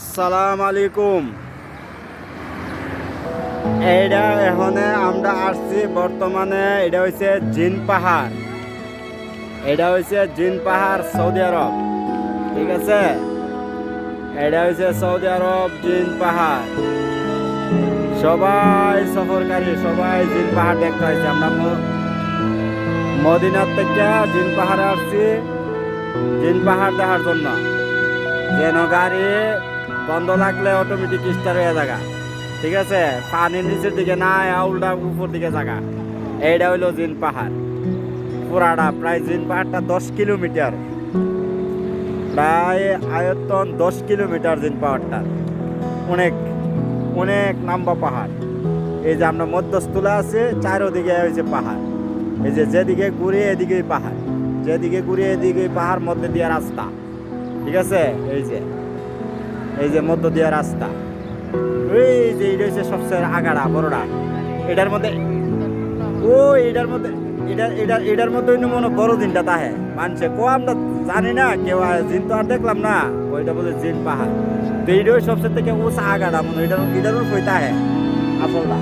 আসসালামু আলাইকুম। এইটা এখানে আমরা আসছি বর্তমানে। এটা হচ্ছে জিন পাহাড়। এটা হচ্ছে জিন পাহাড়, সৌদি আরব। ঠিক আছে, এটা হচ্ছে সৌদি আরব জিন পাহাড়। সবাই সফরকারী, সবাই জিন পাহাড় দেখতে হয়েছে। আমরা মদিনার থেকে জিন পাহাড়ে আসছি জিন পাহাড় দেখার জন্য। যেন গাড়ি বন্ধ লাগলে অটোমেটিক স্টার্ট হয়ে জায়গা। ঠিক আছে, পানির নিচের দিকে না উল্টা উপর দিকে জায়গা। এইটা হইলো জিন পাহাড় পুরাটা। প্রায় জিন পাহাড়টা 10 কিলোমিটার, প্রায় আয়তন 10 কিলোমিটার জিন পাহাড়টা। অনেক অনেক লম্বা পাহাড়। এই যে আমরা মধ্যস্থলে আছে, চারোদিকে হয়েছে পাহাড়। এই যে যেদিকে ঘুরে এদিকেই পাহাড়, যেদিকে ঘুরে এদিকেই পাহাড়, মধ্যে দিয়ে রাস্তা। ঠিক আছে, এই যে মধ্য দিয়ে রাস্তা। এই যে এটা হচ্ছে সবচেয়ে আগাড়া বড়টা। এটার মধ্যে এটার মধ্যে মনে বড় জিনটা তাহে মানছে আমরা জানি না কেউ। জিন তো আর দেখলাম না, ওইটা বলে জিন পাহাড়। তো এইটাও সবচেয়ে থেকে উঁচা আগাড়া মনে, এটার উপর তাহে আসলটা।